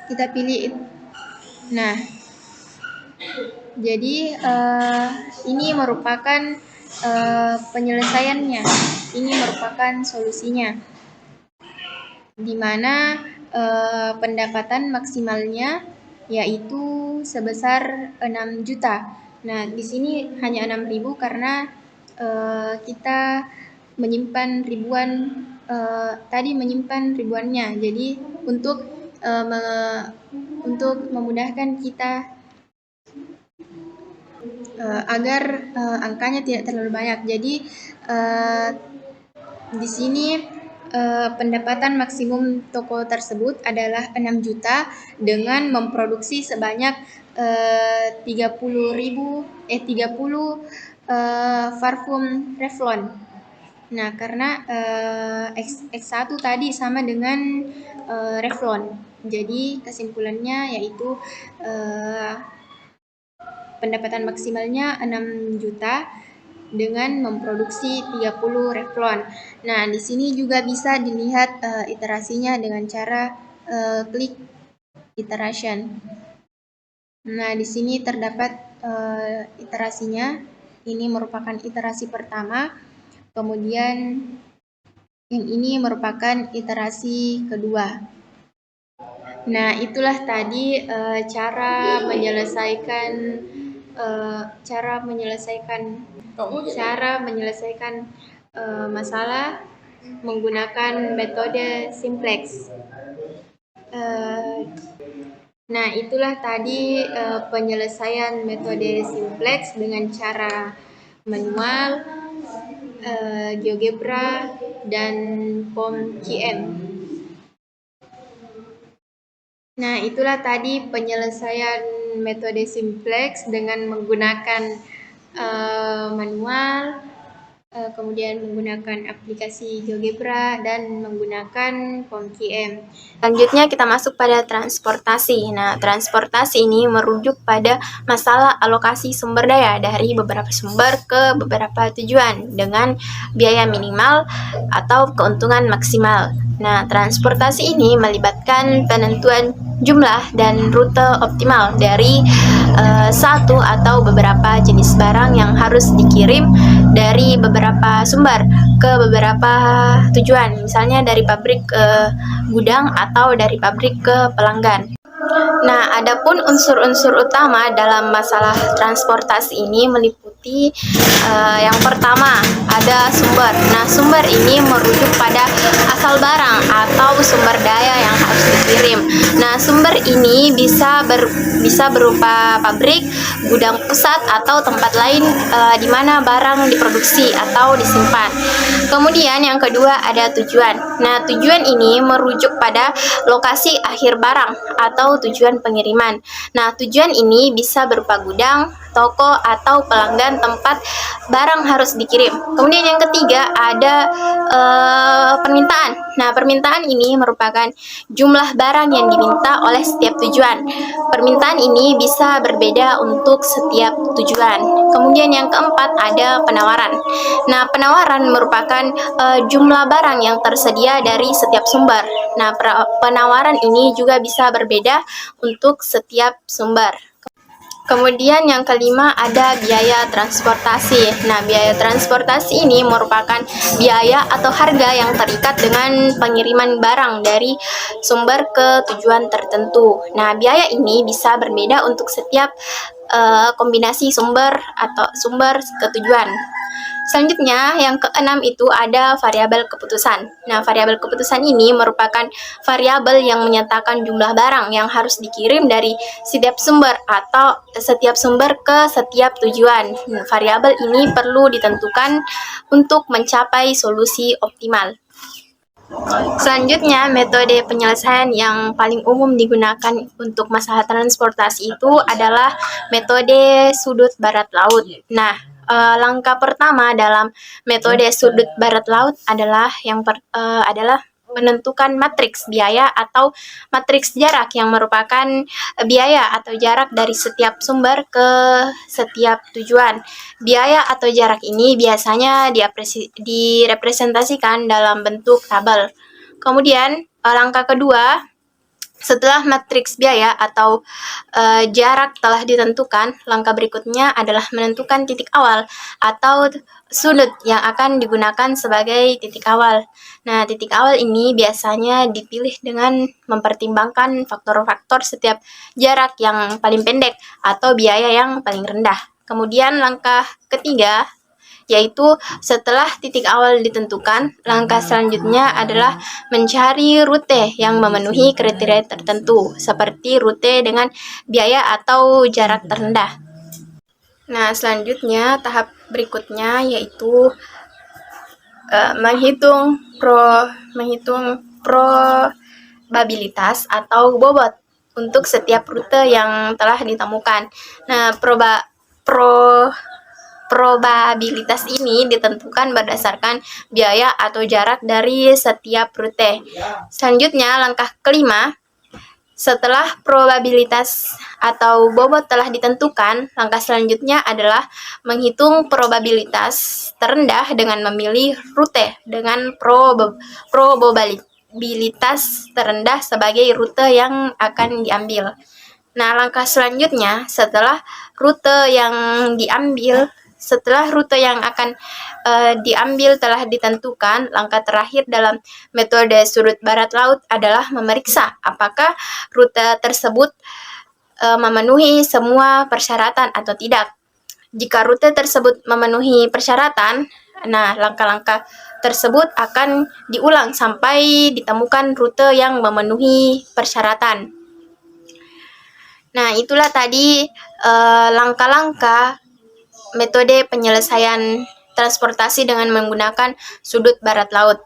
Kita pilih. Nah, jadi ini merupakan penyelesaiannya. Ini merupakan solusinya, di mana pendapatan maksimalnya yaitu sebesar 6 juta. Nah, di sini hanya 6.000 karena kita menyimpan ribuan, tadi menyimpan ribuannya. Jadi untuk memudahkan kita agar angkanya tidak terlalu banyak. Jadi di sini pendapatan maksimum toko tersebut adalah 6 juta dengan memproduksi sebanyak 30 parfum Revlon. Nah, karena X1 tadi sama dengan Revlon. Jadi kesimpulannya yaitu pendapatan maksimalnya 6 juta dengan memproduksi 30 Revlon. Nah, di sini juga bisa dilihat iterasinya dengan cara klik iteration. Nah, di sini terdapat iterasinya. Ini merupakan iterasi pertama. Kemudian yang ini merupakan iterasi kedua. Nah, itulah tadi cara menyelesaikan masalah menggunakan metode simplex. Nah, itulah tadi penyelesaian metode simplex dengan cara manual, GeoGebra, dan POM-QM. Nah, itulah tadi penyelesaian metode simplex dengan menggunakan manual, kemudian menggunakan aplikasi GeoGebra, dan menggunakan POM-QM. Selanjutnya kita masuk pada transportasi. Nah, transportasi ini merujuk pada masalah alokasi sumber daya dari beberapa sumber ke beberapa tujuan dengan biaya minimal atau keuntungan maksimal. Nah, transportasi ini melibatkan penentuan jumlah dan rute optimal dari satu atau beberapa jenis barang yang harus dikirim dari beberapa sumber ke beberapa tujuan, misalnya dari pabrik ke gudang atau dari pabrik ke pelanggan. Nah, adapun unsur-unsur utama dalam masalah transportasi ini meliputi yang pertama ada sumber. Nah, sumber ini merujuk pada asal barang atau sumber daya yang harus dikirim. Nah, sumber ini bisa berupa pabrik, gudang pusat, atau tempat lain di mana barang diproduksi atau disimpan. Kemudian yang kedua ada tujuan. Nah, tujuan ini merujuk pada lokasi akhir barang atau tujuan pengiriman. Nah, tujuan ini bisa berupa gudang, toko atau pelanggan tempat barang harus dikirim. Kemudian yang ketiga ada permintaan. Nah, permintaan ini merupakan jumlah barang yang diminta oleh setiap tujuan. Permintaan ini bisa berbeda untuk setiap tujuan. Kemudian yang keempat ada penawaran. Nah, penawaran merupakan jumlah barang yang tersedia dari setiap sumber. Nah, penawaran ini juga bisa berbeda untuk setiap sumber. Kemudian yang kelima ada biaya transportasi. Nah, biaya transportasi ini merupakan biaya atau harga yang terikat dengan pengiriman barang dari sumber ke tujuan tertentu. Nah, biaya ini bisa berbeda untuk setiap kombinasi sumber atau sumber ke tujuan. Selanjutnya, yang keenam itu ada variabel keputusan. Nah, variabel keputusan ini merupakan variabel yang menyatakan jumlah barang yang harus dikirim dari setiap sumber atau setiap sumber ke setiap tujuan. Nah, variabel ini perlu ditentukan untuk mencapai solusi optimal. Selanjutnya, metode penyelesaian yang paling umum digunakan untuk masalah transportasi itu adalah metode sudut barat laut. Nah, langkah pertama dalam metode sudut barat laut adalah adalah menentukan matriks biaya atau matriks jarak yang merupakan biaya atau jarak dari setiap sumber ke setiap tujuan. Biaya atau jarak ini biasanya direpresentasikan dalam bentuk tabel. Kemudian langkah kedua, setelah matriks biaya atau jarak telah ditentukan, langkah berikutnya adalah menentukan titik awal atau sudut yang akan digunakan sebagai titik awal. Nah, titik awal ini biasanya dipilih dengan mempertimbangkan faktor-faktor setiap jarak yang paling pendek atau biaya yang paling rendah. Kemudian langkah ketiga, yaitu setelah titik awal ditentukan, langkah selanjutnya adalah mencari rute yang memenuhi kriteria tertentu, seperti rute dengan biaya atau jarak terendah. Nah, selanjutnya tahap berikutnya yaitu menghitung probabilitas atau bobot untuk setiap rute yang telah ditemukan. Nah, probabilitas ini ditentukan berdasarkan biaya atau jarak dari setiap rute. Selanjutnya, langkah kelima, setelah probabilitas atau bobot telah ditentukan, langkah selanjutnya adalah menghitung probabilitas terendah dengan memilih rute dengan probabilitas terendah sebagai rute yang akan diambil. Nah, langkah selanjutnya setelah rute yang akan diambil telah ditentukan, langkah terakhir dalam metode sudut barat laut adalah memeriksa apakah rute tersebut memenuhi semua persyaratan atau tidak. Jika rute tersebut memenuhi persyaratan, nah langkah-langkah tersebut akan diulang sampai ditemukan rute yang memenuhi persyaratan. Nah, itulah tadi langkah-langkah metode penyelesaian transportasi dengan menggunakan sudut barat laut.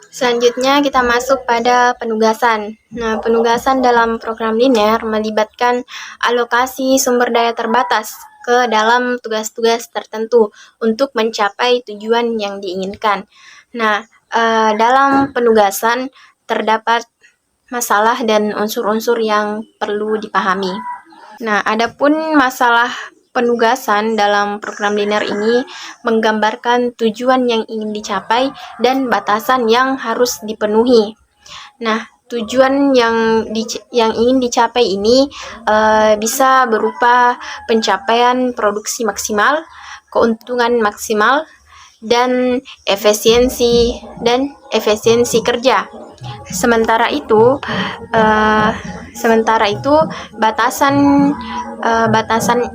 Selanjutnya kita masuk pada penugasan. Nah, penugasan dalam program linear melibatkan alokasi sumber daya terbatas ke dalam tugas-tugas tertentu untuk mencapai tujuan yang diinginkan. Nah, dalam penugasan terdapat masalah dan unsur-unsur yang perlu dipahami. Nah, adapun masalah penugasan dalam program linear ini menggambarkan tujuan yang ingin dicapai dan batasan yang harus dipenuhi. Nah, tujuan yang ingin dicapai ini bisa berupa pencapaian produksi maksimal, keuntungan maksimal, dan efisiensi kerja. Sementara itu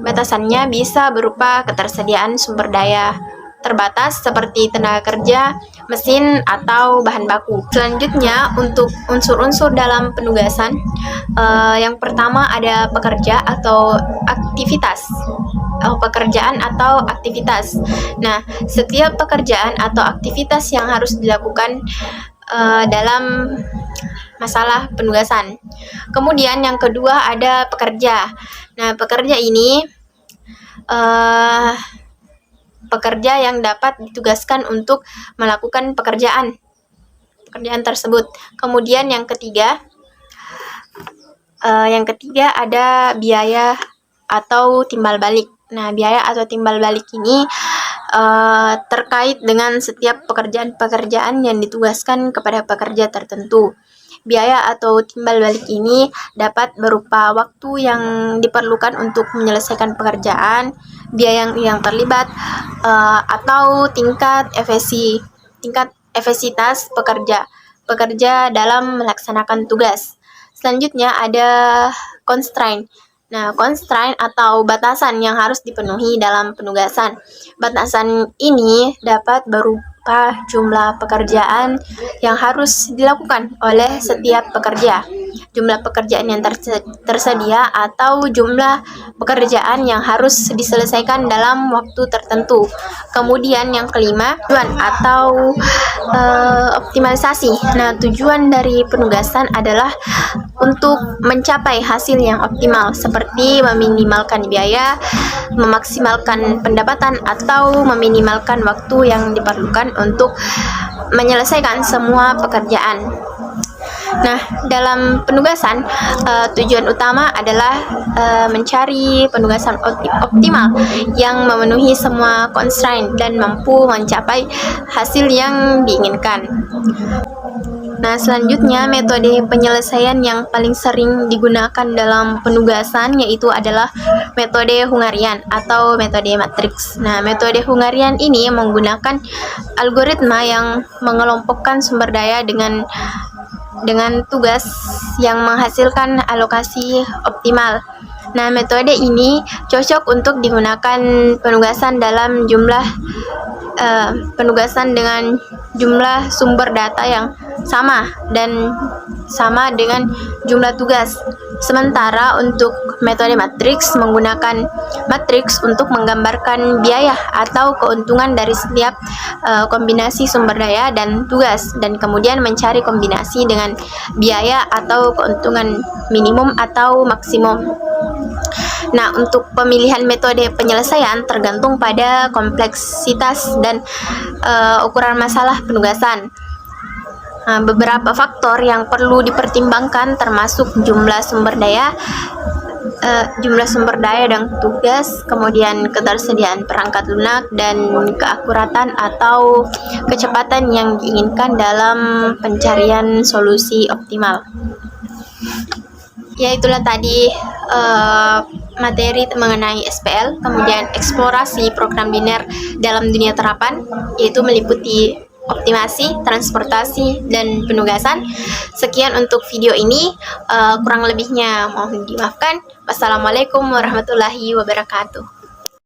batasannya bisa berupa ketersediaan sumber daya terbatas seperti tenaga kerja, mesin, atau bahan baku. Selanjutnya, untuk unsur-unsur dalam penugasan, yang pertama ada pekerjaan atau aktivitas. Nah, setiap pekerjaan atau aktivitas yang harus dilakukan dalam masalah penugasan. Kemudian yang kedua ada pekerja. Nah, pekerja ini pekerja yang dapat ditugaskan untuk melakukan pekerjaan tersebut. Kemudian yang ketiga ada biaya atau timbal balik. Nah, biaya atau timbal balik ini terkait dengan setiap pekerjaan-pekerjaan yang ditugaskan kepada pekerja tertentu. Biaya atau timbal balik ini dapat berupa waktu yang diperlukan untuk menyelesaikan pekerjaan, biaya yang terlibat, atau tingkat efektivitas pekerja dalam melaksanakan tugas. Selanjutnya ada constraint. Nah, constraint atau batasan yang harus dipenuhi dalam penugasan. Batasan ini dapat berupa jumlah pekerjaan yang harus dilakukan oleh setiap pekerja, jumlah pekerjaan yang tersedia, atau jumlah pekerjaan yang harus diselesaikan dalam waktu tertentu. Kemudian yang kelima, tujuan atau optimalisasi. Nah, tujuan dari penugasan adalah untuk mencapai hasil yang optimal, seperti meminimalkan biaya, memaksimalkan pendapatan, atau meminimalkan waktu yang diperlukan untuk menyelesaikan semua pekerjaan. Nah, dalam penugasan, tujuan utama adalah mencari penugasan optimal yang memenuhi semua constraint dan mampu mencapai hasil yang diinginkan. Nah, selanjutnya metode penyelesaian yang paling sering digunakan dalam penugasan yaitu adalah metode Hungarian atau metode matriks. Nah, metode Hungarian ini menggunakan algoritma yang mengelompokkan sumber daya dengan tugas yang menghasilkan alokasi optimal. Nah, metode ini cocok untuk digunakan penugasan dalam penugasan dengan jumlah sumber data yang sama dengan jumlah tugas. Sementara untuk metode matriks menggunakan matriks untuk menggambarkan biaya atau keuntungan dari setiap kombinasi sumber daya dan tugas, dan kemudian mencari kombinasi dengan biaya atau keuntungan minimum atau maksimum. Nah, untuk pemilihan metode penyelesaian tergantung pada kompleksitas dan ukuran masalah penugasan. Beberapa faktor yang perlu dipertimbangkan termasuk jumlah sumber daya dan tugas, kemudian ketersediaan perangkat lunak, dan keakuratan atau kecepatan yang diinginkan dalam pencarian solusi optimal. Ya, itulah tadi materi mengenai SPL, kemudian eksplorasi program linear dalam dunia terapan, yaitu meliputi optimasi, transportasi, dan penugasan. Sekian untuk video ini, kurang lebihnya mohon dimaafkan. Wassalamualaikum warahmatullahi wabarakatuh.